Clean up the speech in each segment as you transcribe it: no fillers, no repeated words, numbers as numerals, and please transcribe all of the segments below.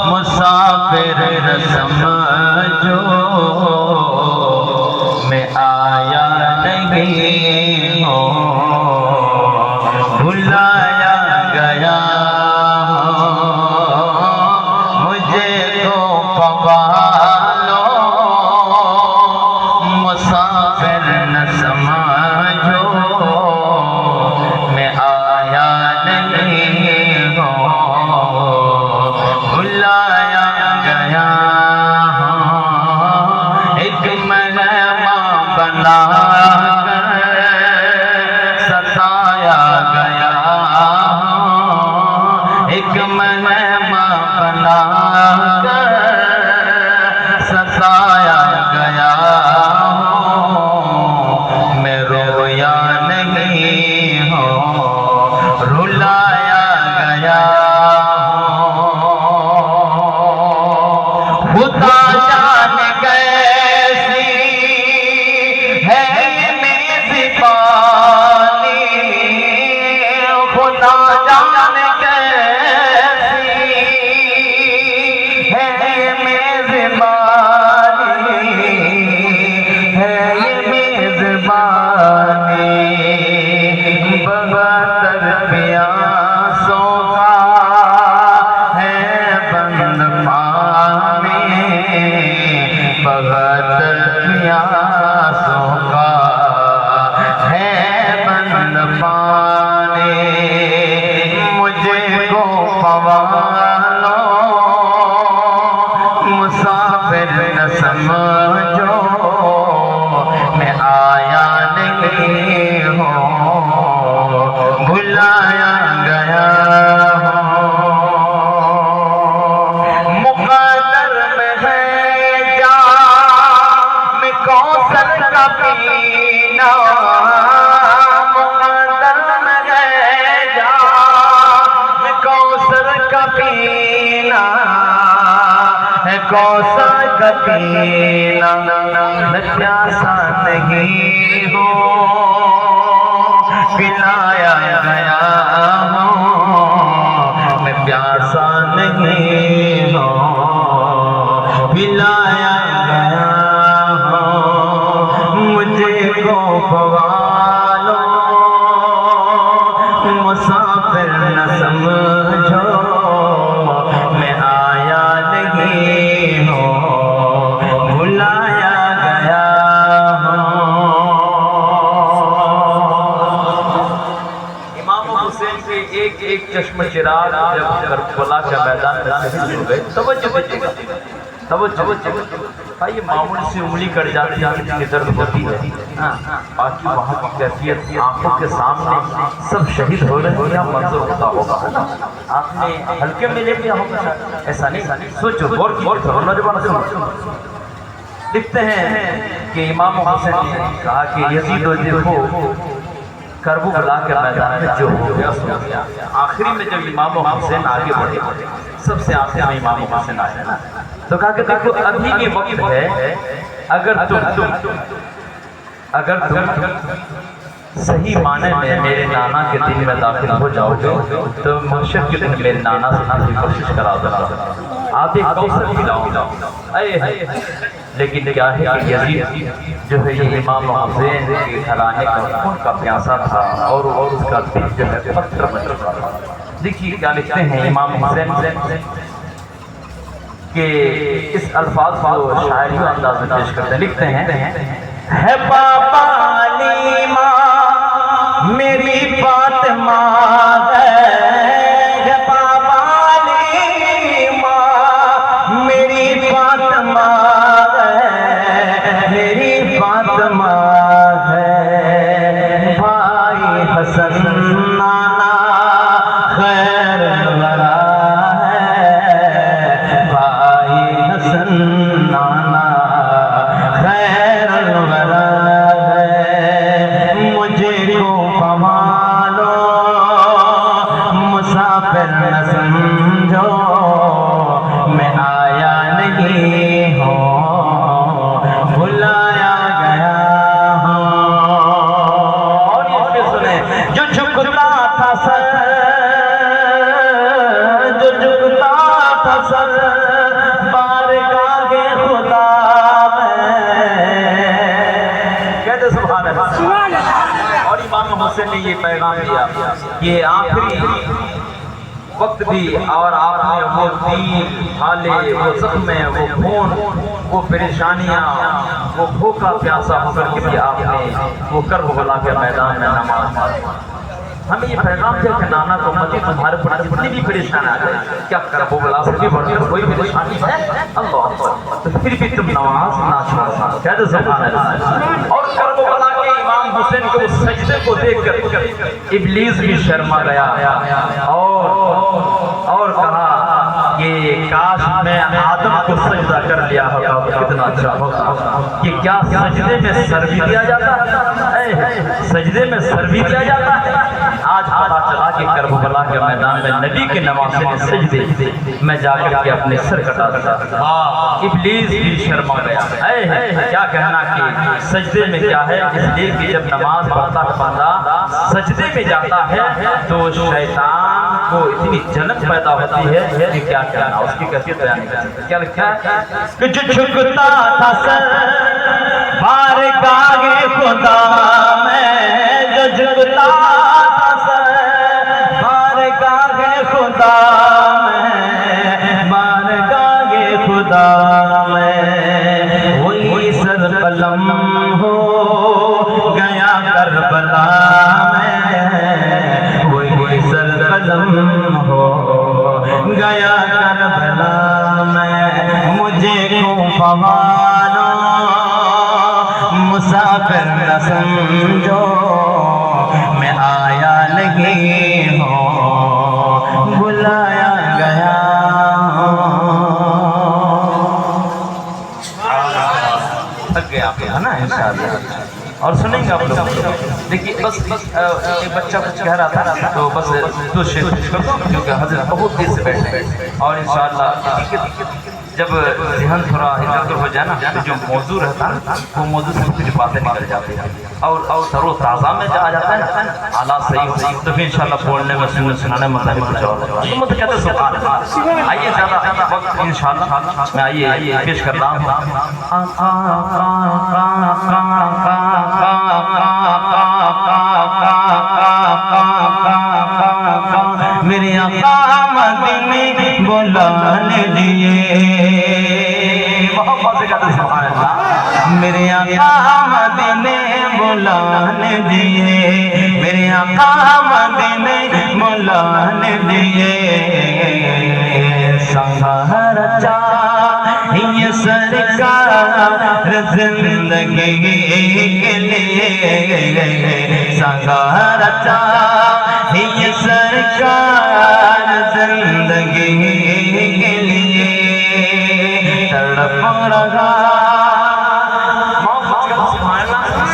مسافر نہ سمجھو میں آیا نہیں ہوں، بھلایا گیا مجھے تو پوالو، مسافر نہ سمجھو میں آیا نہیں ہوں، بلایا گیا ایک مہمان بنا کر ستایا گیا، ایک مہمان بنا کر ستایا گیا، میں رویا نہیں ہوں، رلایا گیا، خدا جانے کیسی ہے میزبانی، خدا جانے کیسی ہے میزبانی، ہے یہ میزبانی، بغیر پیاسوں کا ہے بند پانی، بغیر پیاسوں کا ہے بند پانی، مجھے کو پوالو مسافر نہ سمجھو میں آیا نہیں ہوں، بلایا گیا مقدر میں ہے جام کوثر کا پینا، مقدر میں ہے جام کوثر کا پینا، ہے کوثر کا پینا، میں پیاسا نہیں ہوں، پلایا گیا ہوں، میں پیاسا نہیں ہوں، پلایا گیا ہوں، مجھے کو پوالو مسافر نہ سمجھو میں آیا نہیں ہوں، بلایا گیا ہوں۔ امام حسین کے ایک ایک چشم چراغ جب کربلا کے میدان میں شہید ہو گئے، توجہ بھائی معمول سے انگلی کٹ جاتی ہے کتنی درد ہوتی ہے، باقی وہاں کی کیفیت آنکھوں کے سامنے سب شہید ہو رہے ہیں، کیا منظر ہوتا ہوگا، آپ نے ہلکے میں لے لیا ہوگا، ایسا نہیں، سوچو غور کرو، نوجوان سنو، لکھتے ہیں کہ امام حسین نے کہا کہ یزید و دیکھو کربلا کے میدان میں جو ہو گیا سو گیا، آخری میں جب امام حسین آگے بڑھے، سب سے آخر میں امام حسین آئے نا، تو کہا کہ دیکھو ابھی یہ وقت ہے، اگر تم صحیح معنی میں میرے نانا کے دن میں داخل ہو جاؤ گے تو محشر کے دن میرے نانا سے کی کوشش کرا دوں گا، آپ ایک کوثر پلاؤں گا، لیکن کیا ہے کہ یزید جو ہے یہ امام حسین کے گھرانے کا خون کا پیاسا تھا، اور اس کا دل جو ہے پتھر بن چکا تھا۔ دیکھیے کیا لکھتے ہیں امام حسین کہ اس الفاظ کو شاعری انداز میں پیش کرتے ہیں، لکھتے ہیں ہے بابا علیمہ میری فاطمہ ہے، ہے بابا علیمہ میری فاطمہ ہے، میری فاطمہ ہے، بھائی حسن نانا خیر الورا ہے، بھائی حسن نانا خیر الورا ہے، مجھے کو پوالو حسن بارگاہ خدا میں. کہتے سبحان اللہ. اور امام حسین نے یہ پیغام دیا کہ آخری وقت بھی اور آپ نے وہ دین حالے وہ زخم وہ خون وہ پریشانیاں وہ بھوکا پیاسا ہو کر کے بھی آپ نے وہ کربلا کے میدان میں نماز پڑھی. ہمیں یہ پیغام دیا کہ نانا کو مجھے تمہارے پر جتنی بھی پریشان آ جائے کیا کربلا سے بھی بڑھ کر کوئی پریشانی ہے اللہ تو پھر بھی تم نماز نہ چھوڑنا. کہتے سبحان اللہ. اور کربلا کے امام حسین کو اس سجدے کو دیکھ کر ابلیس بھی شرما گیا اور کہا کہ کاش میں آدم کو سجدہ کر لیا ہوتا تو کتنا اچھا ہوتا. کہ کیا سجدے میں سر بھی دیا جاتا ہے سجدے میں سر بھی دیا جاتا ہے. آج پتا چلا کہ کربلا کے میدان میں نبی کے نواسے نے سجدے میں جا کر کے اپنے سر کٹا دیا. ابلیس بھی شرما گیا. کیا کہنا کہ سجدے میں کیا ہے اس لیے کہ جب نماز پڑھتا ہے بندہ سجدے میں جاتا ہے تو شیطان کو اتنی جلن پیدا ہوتی ہے کہ کیا کہنا. اس کی کیفیت بیان نہیں کر سکتے. کیا لکھا ہے کہ جو جھکتا تھا سر بارگاہ خدا میں جو جھکتا تھا سر بارگاہ خدا میں بارگاہ خدا میں وہی سر قلم ہو گیا کربلا میں وہی سر قلم ہو گیا کربلا میں. مجھے کو پوانو مسافر نہ سمجھو میں آیا نہیں ہوں بلایا گیا. تھک گیا آپ ہے نا انشاءاللہ. اور سنیں گے آپ لوگ. دیکھیے بس ایک بچہ کچھ کہہ رہا تھا تو بس دو شیخ کر دو کیونکہ حضرت بہت دیر سے بیٹھے اور انشاءاللہ جب ذہن تھوڑا ادھر ادھر ہو جائے نا جو موضوع رہتا ہے وہ موضوع سے کچھ باتیں نکل جاتی ہیں اور تر و تازہ میں آ جاتا ہے نا حالات صحیح تو پھر انشاءاللہ بولنے میں سنانے میں کچھ اور تو مجھے کہتے ہیں سبحان اللہ. آئیے زیادہ وقت انشاءاللہ میں آئیے پیش کر رہا ہوں. میرے آقا مدینے بلانے دیے محبت سے کہتے سبحان اللہ. میرے آقا مدینے بلانے دیے میرے آقا مدینے بلانے دیے. سہر چاہیے سرکار زندگی کے لیے سہر چاہیے سرکار زندگی کے لیے. تڑپ رہا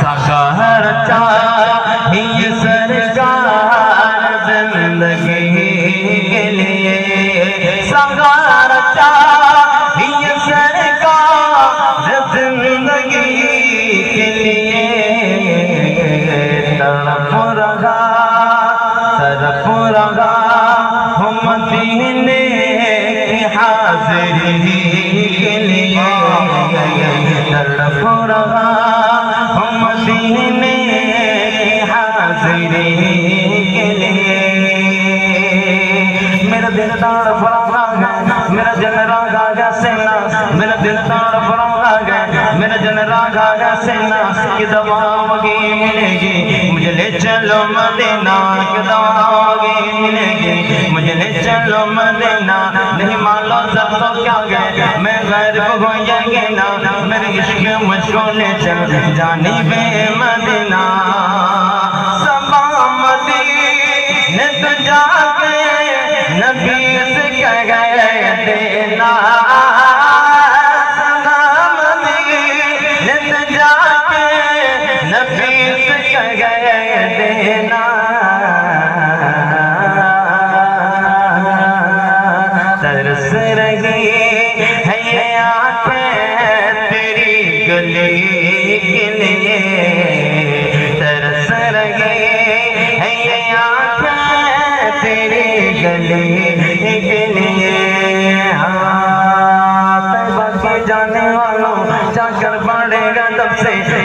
سہر چاہیے سرکار زندگی کے لیے سہر چاہیے سرکار زندگی کے لیے. تڑپ رہا تڑپ رہا ہم مدینے کی حاضری کے لیے. تڑپ رہا ہم مدینے کی حاضری کے لیے. میرا دل تڑپ رہا ہے میرا جن راگا گا سینا میرا دل تڑپ رہا ہے میرا جن راگا گا سینا. کی دوا وگی ملے گی مجھے لے چلو مدینہ کی دوا وگی ملے گی مجھے لے چلو مدینہ. نہیں مانو سب تو کیا گئے میں غیر ہو جائیں نا میرے عشق مجھ کو لے چل جانی بے مدینہ. سبا مدینے تو جا کے نبی سے کہہ گئے دینا. سبا مدینے تو جا کے نبی سے کہہ گئے دینا. ترس رہی ہے یہ آنکھیں تیری گلی کے لیے. ترس رہی ہے یہ آنکھیں تیری گلی کے لیے.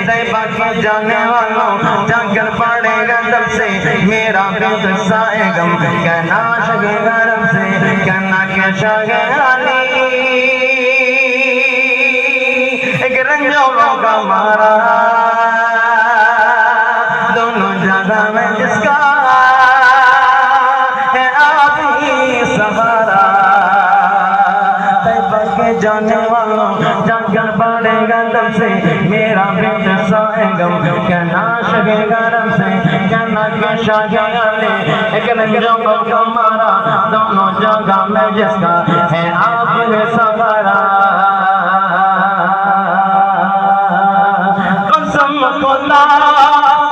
طیبہ کی جانے والوں جنگل پڑے گا دب سے میرا بھی قصہ ہے غم کہنا شگے گا رب سے کہنا کہ شگے علی ایک رنجوں کا مارا دونوں جگہ میں جس کا ہے آدھی سہارا طیبہ کے جانے والوں جنگل پڑے گا دب سے میرا بھی قصہ ہے غم کہنا شگے گا رب سے کہنا کہ شگے علی ایک رنجوں کا مارا دونوں جگہ میں جس کا ہے آدھی سہارا خدا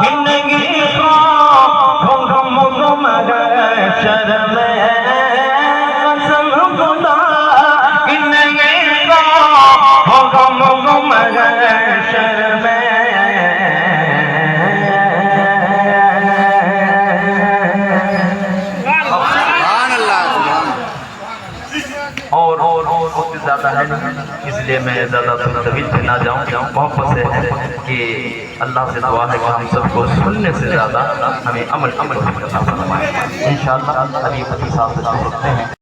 ہندگی کو گم مگر شرم قسم خدا ہندگی کو گم مگر شرم اور بہت زیادہ ہے اس لیے میں زیادہ طویل پہ نہ جاؤں محبت سے ہے کہ اللہ سے دعا ہے کہ ہم سب کو سننے سے زیادہ ہمیں عمل عطا فرمائے انشاءاللہ ابھی صاحب سے رکھتے ہیں